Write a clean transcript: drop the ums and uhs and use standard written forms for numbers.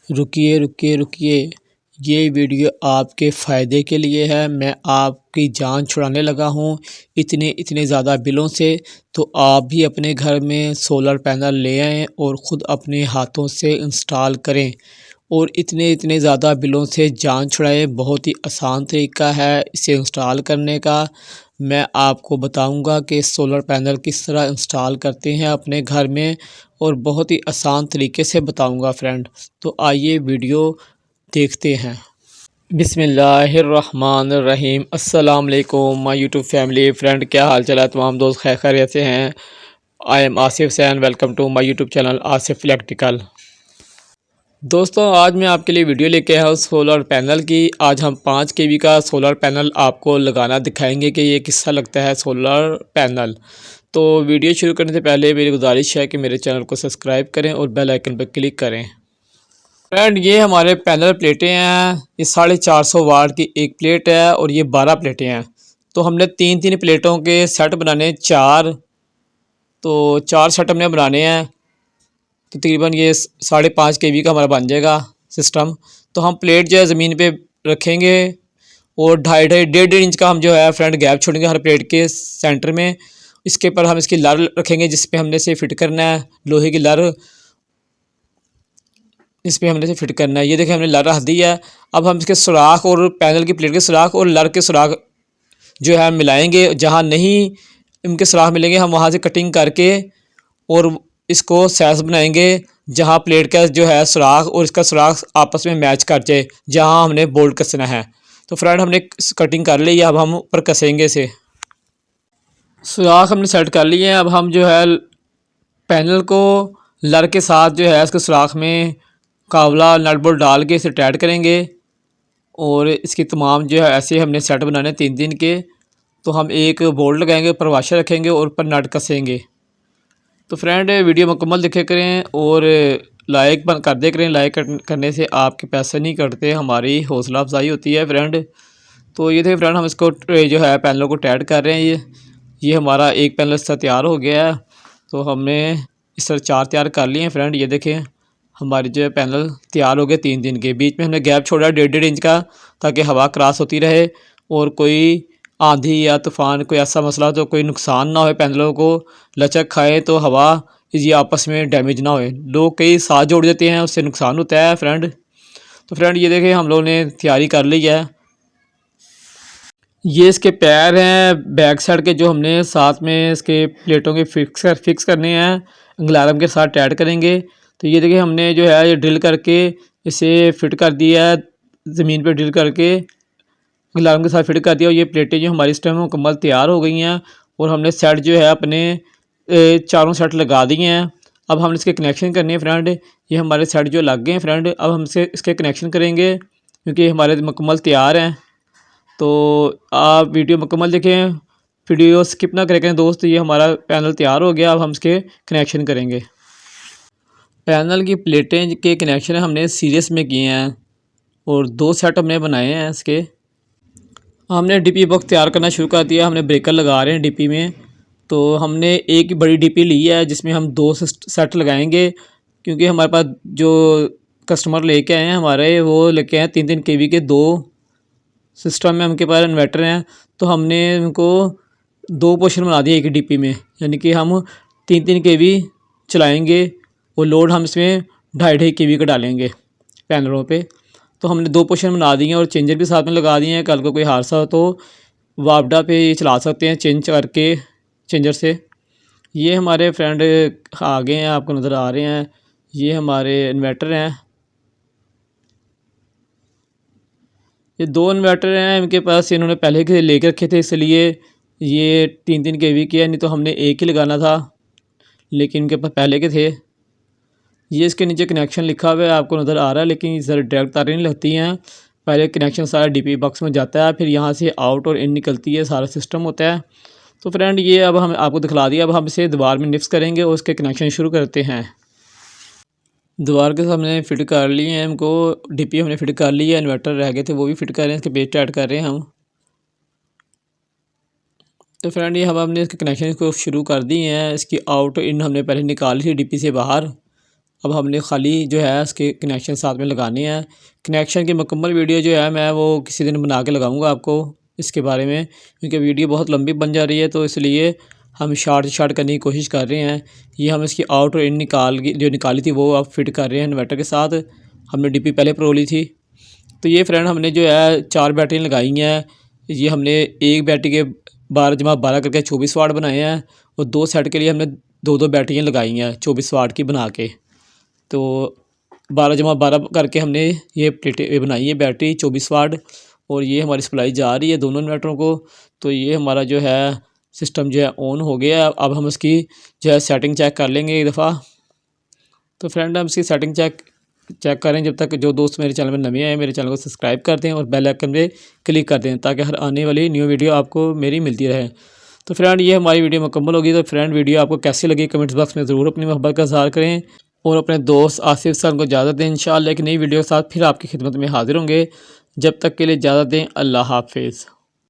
रुकिए रुकिए रुकिए, ये वीडियो आपके फ़ायदे के लिए है। मैं आपकी जान छुड़ाने लगा हूँ इतने इतने ज़्यादा बिलों से। तो आप भी अपने घर में सोलर पैनल ले आएँ और ख़ुद अपने हाथों से इंस्टॉल करें और इतने इतने ज़्यादा बिलों से जान छुड़ाएँ। बहुत ही आसान तरीका है इसे इंस्टॉल करने का। मैं आपको बताऊंगा कि सोलर पैनल किस तरह इंस्टॉल करते हैं अपने घर में, और बहुत ही आसान तरीके से बताऊंगा फ्रेंड। तो आइए वीडियो देखते हैं। बिस्मिल्लाहिर्रहमानिर्रहीम। अस्सलाम वालेकुम माय यूट्यूब फैमिली फ्रेंड, क्या हाल चाल है तमाम दोस्त? खैरियत से हैं? I am Asif Sain, welcome to my YouTube channel Asif electrical. दोस्तों, आज मैं आपके लिए वीडियो लेके आया हूँ सोलर पैनल की। आज हम 5 केवी का सोलर पैनल आपको लगाना दिखाएंगे कि ये किस्सा लगता है सोलर पैनल। तो वीडियो शुरू करने से पहले मेरी गुजारिश है कि मेरे चैनल को सब्सक्राइब करें और बेल आइकन पर क्लिक करें। फ्रेंड, ये हमारे पैनल प्लेटें हैं। ये 450 वाट की एक प्लेट है और ये 12 प्लेटें हैं। तो हमने तीन तीन प्लेटों के सेट बनाने, चार सेट हमने बनाने हैं। तो तकरीबन ये 5.5 केवी का हमारा बन जाएगा सिस्टम। तो हम प्लेट जो है ज़मीन पे रखेंगे और ढाई ढाई डेढ़ डेढ़ इंच का हम जो है फ्रंट गैप छोड़ेंगे हर प्लेट के सेंटर में। इसके ऊपर हम इसकी लर रखेंगे जिस पे हमने से फिट करना है, लोहे की लर इस पे हमने से फिट करना है। ये देखिए हमने लर रख दी है। अब हम इसके सुराख और पैनल की प्लेट के सुराख और लर के सुराख जो है मिलाएंगे। जहाँ नहीं इनके सुराख मिलेंगे हम वहाँ से कटिंग करके और इसको सैस बनाएंगे जहाँ प्लेट का जो है सुराख और इसका सुराख आपस में मैच कर जाए, जहाँ हमने बोल्ट कसना है। तो फ्रेंड, हमने कटिंग कर ली है, अब हम ऊपर कसेंगे इसे। सुराख हमने सेट कर लिए हैं। अब हम जो है पैनल को लर के साथ जो है इसके सुराख में कावला नट बोल्ट डाल के इसे टाइट करेंगे और इसकी तमाम जो है ऐसे हमने सेट बनाने तीन दिन के। तो हम एक बोल्ट लगाएंगे, ऊपर वाशर रखेंगे और ऊपर नट कसेंगे। तो फ्रेंड, वीडियो मुकम्मल देखे करें और लाइक कर दे करें। लाइक करने से आपके पैसे नहीं कटते, हमारी हौसला अफजाई होती है फ्रेंड। तो ये देखिए फ्रेंड, हम इसको जो है पैनलों को टाइट कर रहे हैं। ये हमारा एक पैनल इसका तैयार हो गया है। तो हमने इस तरह 4 तैयार कर लिए हैं फ्रेंड। ये देखें हमारे जो है पैनल तैयार हो गए 3 दिन के। बीच में हमने गैप छोड़ा डेढ़ डेढ़ इंच का, ताकि हवा क्रॉस होती रहे और कोई आंधी या तूफ़ान कोई ऐसा मसला तो कोई नुकसान ना हो, पैनलों को लचक खाए तो हवा ये आपस में डैमेज ना होए। लोग कई साथ जोड़ देते हैं, उससे नुकसान होता है फ्रेंड। तो फ्रेंड, ये देखें हम लोगों ने तैयारी कर ली है। ये इसके पैर हैं बैक साइड के, जो हमने साथ में इसके प्लेटों के फिक्स करने हैं, अंगलारम के साथ टाइट करेंगे। तो ये देखिए हमने जो है ये ड्रिल करके इसे फिट कर दिया है, ज़मीन पे ड्रिल करके अंगलारम के साथ फिट कर दिया। और ये प्लेटें जो हमारी इस टाइम मुकम्मल तैयार हो गई हैं और हमने सेट जो है अपने चारों सेट लगा दिए हैं। अब हम इसके कनेक्शन करने हैं फ्रेंड। ये हमारे सेट जो लग गए हैं फ्रेंड, अब हम इसके कनेक्शन करेंगे क्योंकि हमारे मुकम्मल तैयार हैं। तो आप वीडियो मुकम्मल देखें, वीडियो स्किप ना करें दोस्त। ये हमारा पैनल तैयार हो गया, अब हम इसके कनेक्शन करेंगे। पैनल की प्लेटें के कनेक्शन हमने सीरीज में किए हैं और 2 सेट हमने बनाए हैं इसके। हमने डीपी बॉक्स तैयार करना शुरू कर दिया। हमने ब्रेकर लगा रहे हैं डीपी में। तो हमने एक बड़ी डीपी ली है जिसमें हम 2 सेट लगाएंगे, क्योंकि हमारे पास जो कस्टमर लेके आए हैं हमारे, वो लेके आए 3-3 केवी के 2 सिस्टम में उनके पास इन्वर्टर हैं। तो हमने उनको 2 पोर्शन बना दिए एक डीपी में, यानी कि हम 3-3 केवी चलाएंगे और लोड हम इसमें 2.5 केवी का डालेंगे पैनलों पे। तो हमने 2 पोर्शन बना दिए और चेंजर भी साथ में लगा दिए हैं। कल को कोई हादसा हो तो वापडा पे ये चला सकते हैं चेंज करके चेंजर से। ये हमारे फ्रेंड आ गए हैं, आपको नज़र आ रहे हैं। ये हमारे इन्वर्टर हैं, ये 2 इन्वर्टर हैं इनके पास। इन्होंने पहले के लेके रखे थे, इसलिए ये 3-3 केवी के है, नहीं तो हमने एक ही लगाना था, लेकिन इनके पास पहले के थे। ये इसके नीचे कनेक्शन लिखा हुआ है, आपको नज़र आ रहा है, लेकिन ज़रा डायरेक्ट तारें नहीं लगती हैं। पहले कनेक्शन सारा डीपी बॉक्स में जाता है, फिर यहाँ से आउट और इन निकलती है, सारा सिस्टम होता है। तो फ्रेंड, ये अब हम आपको दिखला दिया। अब हम इसे दीवार में निफ्स करेंगे और उसके कनेक्शन शुरू करते हैं। दीवार के सामने फिट कर लिए हैं इनको, डीपी हमने फिट कर ली है, इन्वर्टर रह गए थे वो भी फिट कर रहे हैं, इसके बेस टाइट कर रहे हैं हम। तो फ्रेंड, ये हमने इसके कनेक्शन को शुरू कर दिए हैं। इसकी आउट इन हमने पहले निकाली थी डीपी से बाहर, अब हमने खाली जो है इसके कनेक्शन साथ में लगाने हैं। कनेक्शन की मुकम्मल वीडियो जो है मैं वो किसी दिन बना के लगाऊंगा आपको इसके बारे में, क्योंकि वीडियो बहुत लंबी बन जा रही है, तो इसलिए हम शार्ट करने की कोशिश कर रहे हैं। ये हम इसकी आउट और इन निकाली थी वो अब फिट कर रहे हैं इन्वर्टर के साथ। हमने डीपी पहले परोली थी। तो ये फ्रेंड हमने जो है 4 बैटरियाँ लगाई हैं। ये हमने एक बैटरी के 12 करके 24 वाट बनाए हैं, और 2 सेट के लिए हमने 2 बैटरियाँ लगाई हैं 24 वाट की बना के। तो 12 करके हमने ये प्लेटें बनाई है बैटरी 24 वाट, और ये हमारी सप्लाई जा रही है दोनों इन्वर्टरों को। तो ये हमारा जो है सिस्टम जो है ऑन हो गया। अब हम इसकी जो है सेटिंग चेक कर लेंगे एक दफ़ा। तो फ्रेंड हम इसकी सेटिंग चेक करें। जब तक जो दोस्त मेरे चैनल में नए आए मेरे चैनल को सब्सक्राइब कर दें और बेल आइकन पे क्लिक कर दें, ताकि हर आने वाली न्यू वीडियो आपको मेरी मिलती रहे। तो फ्रेंड ये हमारी वीडियो मुकम्मल होगी। तो फ्रेंड वीडियो आपको कैसी लगी कमेंट्स बॉक्स में ज़रूर अपनी मोहब्बत का इज़हार करें, और अपने दोस्त आसिफ सर को इजाज़त दें। इंशाअल्लाह एक नई वीडियो के साथ फिर आपकी खिदमत में हाजिर होंगे। जब तक के लिए इजाज़त दें। अल्लाह हाफिज़।